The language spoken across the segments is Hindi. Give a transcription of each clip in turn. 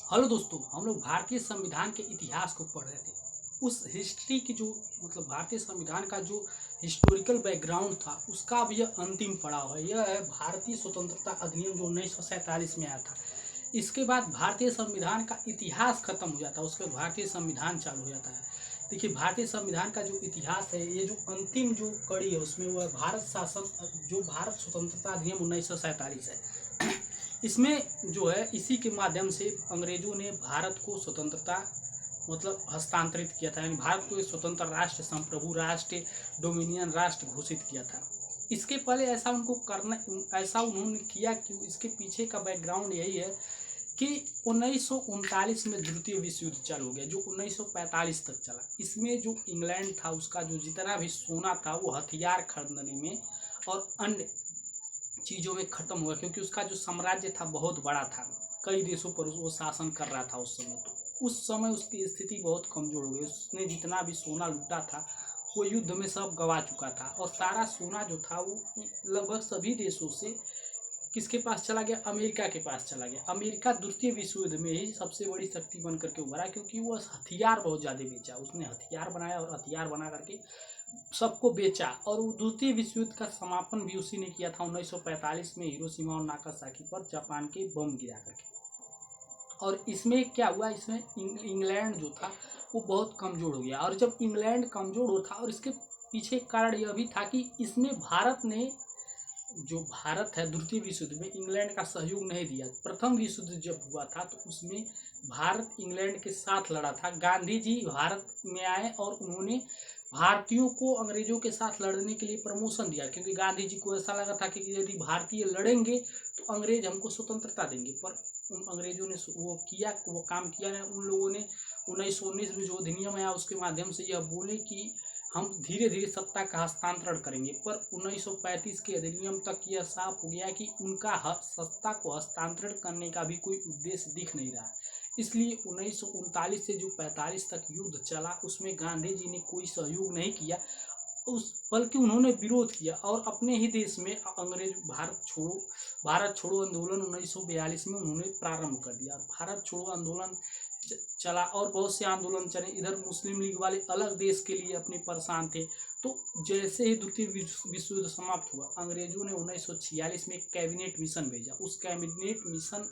हेलो दोस्तों, हम लोग भारतीय संविधान के इतिहास को पढ़ रहे थे। उस हिस्ट्री की जो भारतीय संविधान का जो हिस्टोरिकल बैकग्राउंड था उसका अब यह अंतिम पड़ाव है। यह है भारतीय स्वतंत्रता अधिनियम जो 1947 में आया था। इसके बाद भारतीय संविधान का इतिहास खत्म हो जाता है, उसके बाद भारतीय संविधान चालू हो जाता है। देखिए, भारतीय संविधान का जो इतिहास है, ये जो अंतिम जो कड़ी है उसमें वो है भारत शासन, जो भारत स्वतंत्रता अधिनियम 1947 है। इसमें जो है इसी के माध्यम से अंग्रेजों ने भारत को स्वतंत्रता हस्तांतरित किया था, यानी भारत को एक स्वतंत्र राष्ट्र, संप्रभु राष्ट्र, डोमिनियन राष्ट्र घोषित किया था। इसके पहले ऐसा उन्होंने किया कि इसके पीछे का बैकग्राउंड यही है कि 1939 में द्वितीय विश्व युद्ध चालू हो गया, जो 1945 तक चला। इसमें जो इंग्लैंड था उसका जो जितना भी सोना था वो हथियार खरीदने में और अन्य चीज़ों में ख़त्म हुआ, क्योंकि उसका जो साम्राज्य था बहुत बड़ा था, कई देशों पर वो शासन कर रहा था उस समय। तो उस समय उसकी स्थिति बहुत कमज़ोर हो गई। उसने जितना भी सोना लूटा था वो युद्ध में सब गवा चुका था, और सारा सोना जो था वो लगभग सभी देशों से किसके पास चला गया? अमेरिका के पास चला गया। अमेरिका द्वितीय विश्व युद्ध में ही सबसे बड़ी शक्ति बन करके उभरा, क्योंकि वो हथियार बहुत ज़्यादा बेचा। उसने हथियार बनाया और हथियार बना करके सबको बेचा, और द्वितीय विश्व युद्ध का समापन भी उसी ने किया था 1945 में, हिरोशिमा और नागासाकी पर जापान के बम गिरा करके। और इसमें क्या हुआ, इसमें इंग्लैंड जो था वो बहुत कमज़ोर हो गया। और जब इंग्लैंड कमज़ोर हो था, और इसके पीछे कारण यह भी था कि इसमें भारत ने, जो भारत है, द्वितीय विश्व युद्ध में इंग्लैंड का सहयोग नहीं दिया। प्रथम विश्व युद्ध जब हुआ था तो उसमें भारत इंग्लैंड के साथ लड़ा था। गांधी जी भारत में आए और उन्होंने भारतीयों को अंग्रेजों के साथ लड़ने के लिए प्रमोशन दिया, क्योंकि गांधी जी को ऐसा लगा था कि यदि भारतीय लड़ेंगे तो अंग्रेज हमको स्वतंत्रता देंगे। पर उन अंग्रेजों ने वो काम किया नहीं। उन लोगों ने 1919 में जो अधिनियम आया उसके माध्यम से यह बोले कि हम धीरे धीरे सत्ता का हस्तांतरण करेंगे, पर 1935 के अधिनियम तक यह साफ हो गया कि उनका सत्ता को हस्तांतरण करने का भी कोई उद्देश्य दिख नहीं रहा। इसलिए 1939 से जो 45 तक युद्ध चला उसमें गांधी जी ने कोई सहयोग नहीं किया, बल्कि उन्होंने विरोध किया। और अपने ही देश में अंग्रेज भारत छोड़ो आंदोलन 1942 में उन्होंने प्रारंभ कर दिया। भारत छोड़ो आंदोलन चला और बहुत से आंदोलन चले। इधर मुस्लिम लीग वाले अलग देश के लिए अपने परेशान थे। तो जैसे ही द्वितीय विश्व युद्ध समाप्त हुआ, अंग्रेजों ने 1946 में एक कैबिनेट मिशन भेजा। उस कैबिनेट मिशन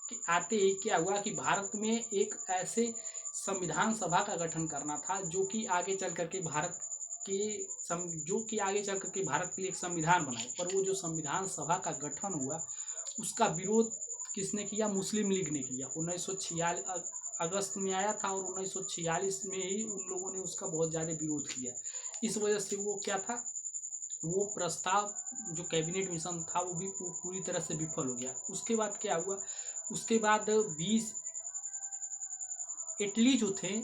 के आते ही क्या हुआ कि भारत में एक ऐसे संविधान सभा का गठन करना था जो कि आगे चल करके भारत के लिए एक संविधान बनाए। पर वो जो संविधान सभा का गठन हुआ उसका विरोध किसने किया? मुस्लिम लीग ने किया। 1946 अगस्त में आया था और 1946 में ही उन लोगों ने उसका बहुत ज़्यादा विरोध किया। इस वजह से वो क्या था, वो प्रस्ताव जो कैबिनेट मिशन था वो भी पूरी तरह से विफल हो गया। उसके बाद क्या हुआ, उसके बाद 20 एटली जो थे,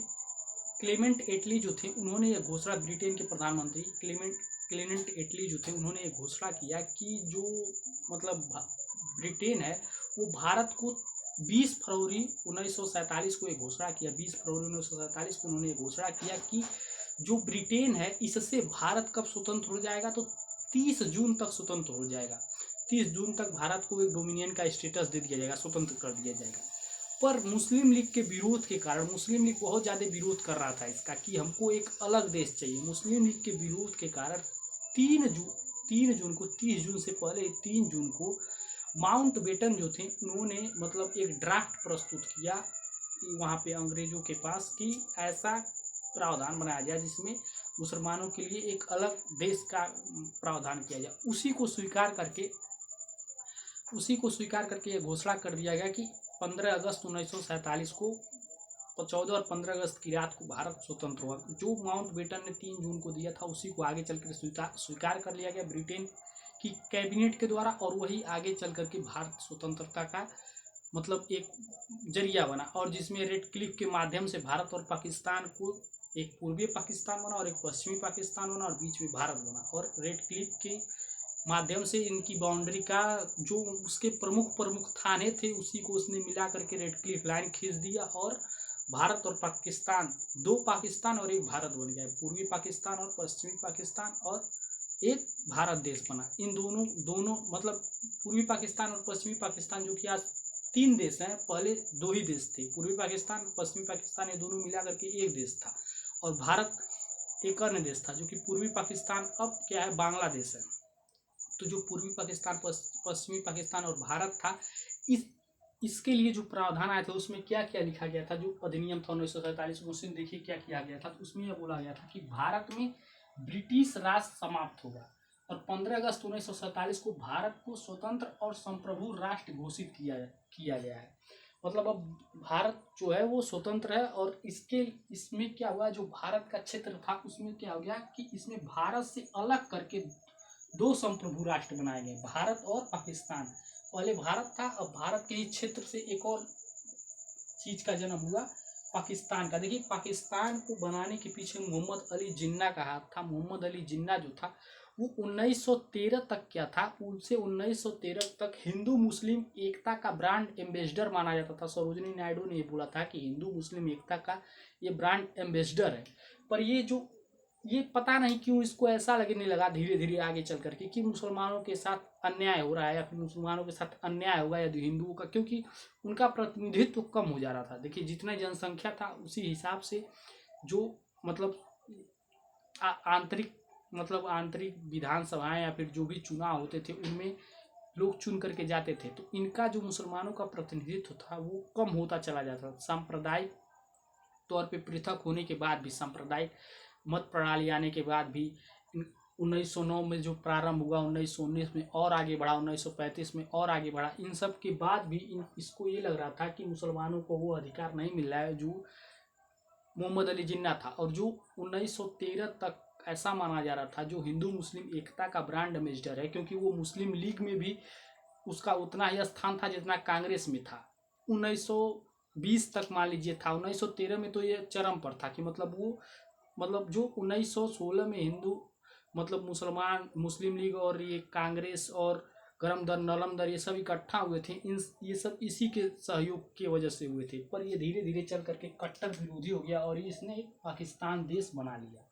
क्लेमेंट एटली जो थे, उन्होंने यह घोषणा, ब्रिटेन के प्रधानमंत्री क्लेमेंट एटली जो थे, उन्होंने ये घोषणा किया कि जो ब्रिटेन है वो भारत को 20 फरवरी 1947 को एक घोषणा किया। 20 फरवरी 1947 को उन्होंने घोषणा किया कि जो ब्रिटेन है इससे भारत कब स्वतंत्र हो जाएगा, तो 30 जून तक स्वतंत्र हो जाएगा। 30 जून तक भारत को एक डोमिनियन का स्टेटस दे दिया जाएगा, स्वतंत्र कर दिया जाएगा। पर मुस्लिम लीग के विरोध के कारण, मुस्लिम लीग बहुत ज़्यादा विरोध कर रहा था इसका कि हमको एक अलग देश चाहिए। मुस्लिम लीग के विरोध के कारण 3 जून को, 30 जून से पहले 3 जून को माउंटबेटन जो थे उन्होंने एक ड्राफ्ट प्रस्तुत किया वहाँ पे अंग्रेजों के पास कि ऐसा प्रावधान बनाया जाए जिसमें मुसलमानों के लिए एक अलग देश का प्रावधान किया जाए। उसी को स्वीकार करके यह घोषणा कर दिया गया कि 15 अगस्त 1947 को, 14 और 15 अगस्त की रात को भारत स्वतंत्र हुआ। जो माउंटबेटन ने 3 जून को दिया था उसी को आगे चलकर स्वीकार कर लिया गया ब्रिटेन की कैबिनेट के द्वारा, और वही आगे चल करके भारत स्वतंत्रता का एक जरिया बना। और जिसमें रेड क्लिफ के माध्यम से भारत और पाकिस्तान को, एक पूर्वी पाकिस्तान बना और एक पश्चिमी पाकिस्तान बना और बीच में भारत बना। और रेड क्लिफ के माध्यम से इनकी बाउंड्री का जो उसके प्रमुख थाने थे उसी को उसने मिला करके रेड क्लिफ लाइन खींच दिया, और भारत और पाकिस्तान, 2 पाकिस्तान और एक भारत बन गया। पूर्वी पाकिस्तान और पश्चिमी पाकिस्तान, और एक भारत देश बना। इन दोनों पूर्वी पाकिस्तान और पश्चिमी पाकिस्तान जो कि आज तीन देश हैं, पहले दो ही देश थे, पूर्वी पाकिस्तान पश्चिमी पाकिस्तान, ये दोनों मिला करके एक देश था, और भारत एक अन्य देश था जो कि पूर्वी पाकिस्तान अब क्या है, बांग्लादेश है। तो जो पूर्वी पाकिस्तान पश्चिमी पाकिस्तान और भारत था, इस इसके लिए जो प्रावधान आए थे उसमें क्या क्या लिखा गया था, जो अधिनियम था 1947 उसमें देखिए क्या किया गया था। तो उसमें यह बोला गया था कि भारत में ब्रिटिश राज समाप्त होगा, और 15 अगस्त 1947 को भारत को स्वतंत्र और संप्रभु राष्ट्र घोषित किया गया है। मतलब अब भारत जो है वो स्वतंत्र है, और इसमें क्या हुआ, जो भारत का क्षेत्र था उसमें क्या हो गया कि इसमें भारत से अलग करके दो संप्रभु राष्ट्र बनाए गए, भारत और पाकिस्तान। पहले भारत था, अब भारत के ही क्षेत्र से एक और चीज का जन्म हुआ, पाकिस्तान का। देखिए पाकिस्तान को बनाने के पीछे मोहम्मद अली जिन्ना का हाथ था। मोहम्मद अली जिन्ना जो था वो 1913 तक क्या था, उनसे 1913 तक हिंदू मुस्लिम एकता का ब्रांड एम्बेसडर माना जाता था। सरोजिनी नायडू ने ये बोला था कि हिंदू मुस्लिम एकता का ये ब्रांड एम्बेसडर है। पर ये पता नहीं क्यों इसको ऐसा लगने लगा धीरे धीरे आगे चल करके कि मुसलमानों के साथ अन्याय हो रहा है, या फिर मुसलमानों के साथ अन्याय होगा यदि हिंदुओं का, क्योंकि उनका प्रतिनिधित्व कम हो जा रहा था। देखिए जितना जनसंख्या था उसी हिसाब से जो मतलब आंतरिक विधानसभाएं या फिर जो भी चुनाव होते थे उनमें लोग चुन करके जाते थे, तो इनका जो मुसलमानों का प्रतिनिधित्व था वो कम होता चला जाता था। सांप्रदायिक तौर पे पृथक होने के बाद भी, सांप्रदायिक मत प्रणाली आने के बाद भी 1909 में जो प्रारंभ हुआ, 1919 में और आगे बढ़ा, 1935 में और आगे बढ़ा, इन सब के बाद भी इसको ये लग रहा था कि मुसलमानों को वो अधिकार नहीं मिल रहा है जो मोहम्मद अली जिन्ना था। और जो 1913 तक ऐसा माना जा रहा था जो हिंदू मुस्लिम एकता का ब्रांड एम्बेसडर है, क्योंकि वो मुस्लिम लीग में भी उसका उतना ही स्थान था जितना कांग्रेस में था। 1920 तक मान लीजिए था, 1913 में तो ये चरम पर था कि मतलब जो 1916 में हिंदू मतलब मुस्लिम लीग और ये कांग्रेस और गरम दल नलम दल ये सब इकट्ठा हुए थे, ये सब इसी के सहयोग की वजह से हुए थे। पर ये धीरे धीरे चल करके कट्टर विरोधी हो गया, और इसने एक पाकिस्तान देश बना लिया,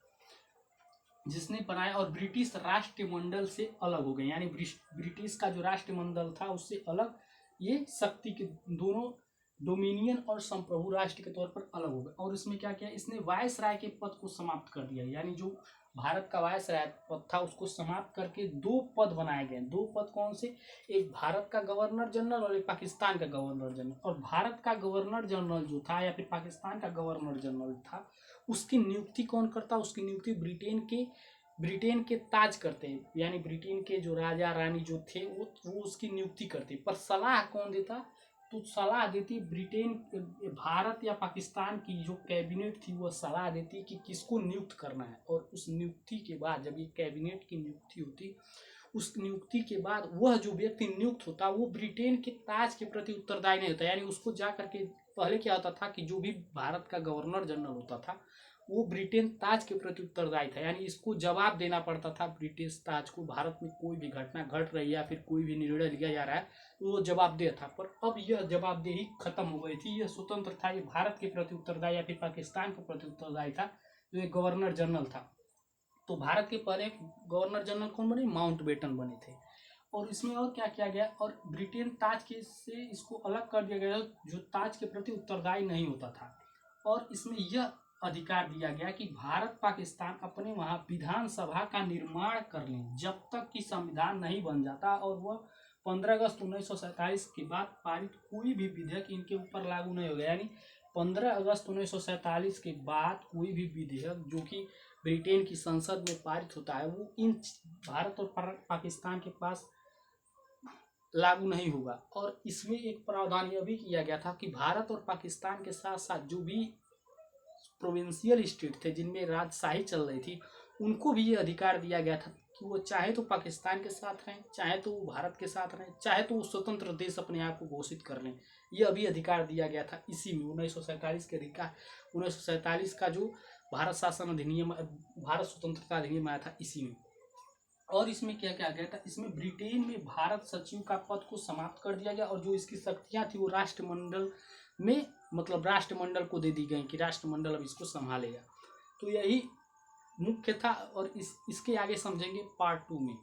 जिसने बनाया, और ब्रिटिश राष्ट्रमंडल से अलग हो गए। यानी ब्रिटिश का जो राष्ट्रमंडल था उससे अलग ये शक्ति के दोनों डोमिनियन और संप्रभु राष्ट्र के तौर पर अलग हो गए। और इसमें क्या किया, इसने वायसराय के पद को समाप्त कर दिया। यानी जो भारत का वायसराय पद था उसको समाप्त करके दो पद बनाए गए। दो पद कौन से, एक भारत का गवर्नर जनरल और एक पाकिस्तान का गवर्नर जनरल। और भारत का गवर्नर जनरल जो था या फिर पाकिस्तान का गवर्नर जनरल था, उसकी नियुक्ति कौन करता, उसकी नियुक्ति ब्रिटेन के ताज करते हैं। यानी ब्रिटेन के जो राजा रानी जो थे वो उसकी नियुक्ति करते। पर सलाह कौन देता, तो सलाह देती ब्रिटेन, भारत या पाकिस्तान की जो कैबिनेट थी वह सलाह देती कि किसको नियुक्त करना है। और उस नियुक्ति के बाद जब ये कैबिनेट की नियुक्ति होती, उस नियुक्ति के बाद वह जो व्यक्ति नियुक्त होता वो ब्रिटेन के ताज के प्रति उत्तरदायी नहीं होता। यानी उसको जा करके, पहले क्या होता था कि जो भी भारत का गवर्नर जनरल होता था वो ब्रिटेन ताज के प्रति उत्तरदायी था। यानी इसको जवाब देना पड़ता था ब्रिटिश ताज को, भारत में कोई भी घटना घट रही है या फिर कोई भी निर्णय लिया जा रहा है तो वो जवाबदेह था। पर अब यह जवाबदेही खत्म हो गई थी, यह स्वतंत्र था, ये भारत के प्रति उत्तरदायी या फिर पाकिस्तान के प्रति उत्तरदायी था, जो एक गवर्नर जनरल था। तो भारत के पहले गवर्नर जनरल कौन बने, माउंटबेटन बने थे। और इसमें और क्या किया गया, और ब्रिटेन ताज के से इसको अलग कर दिया गया जो ताज के प्रति उत्तरदायी नहीं होता था। और इसमें यह अधिकार दिया गया कि भारत पाकिस्तान अपने वहाँ विधानसभा का निर्माण कर लें जब तक कि संविधान नहीं बन जाता, और वह 15 अगस्त 1947 के बाद पारित कोई भी विधेयक इनके ऊपर लागू नहीं होगा। यानी 15 अगस्त 1947 के बाद कोई भी विधेयक जो कि ब्रिटेन की संसद में पारित होता है वो इन भारत और पाकिस्तान के पास लागू नहीं होगा। और इसमें एक प्रावधान यह भी किया गया था कि भारत और पाकिस्तान के साथ साथ जो भी प्रोविंशियल स्टेट थे जिनमें राजशाही चल रही थी उनको भी ये अधिकार दिया गया था कि वो चाहे तो पाकिस्तान के साथ रहें, चाहे तो वो भारत के साथ रहें, चाहे तो वो स्वतंत्र देश अपने आप को घोषित कर लें। यह भी अधिकार दिया गया था इसी में 1947 के अधिकार, 1947 का जो भारत शासन अधिनियम, भारत स्वतंत्रता अधिनियम आया था इसी में। और इसमें क्या क्या गया था, इसमें ब्रिटेन में भारत सचिव का पद को समाप्त कर दिया गया, और जो इसकी शक्तियां थी वो राष्ट्रमंडल में मतलब राष्ट्रमंडल को दे दी गई कि राष्ट्रमंडल अब इसको संभालेगा। तो यही मुख्य था, और इसके आगे समझेंगे पार्ट 2 में।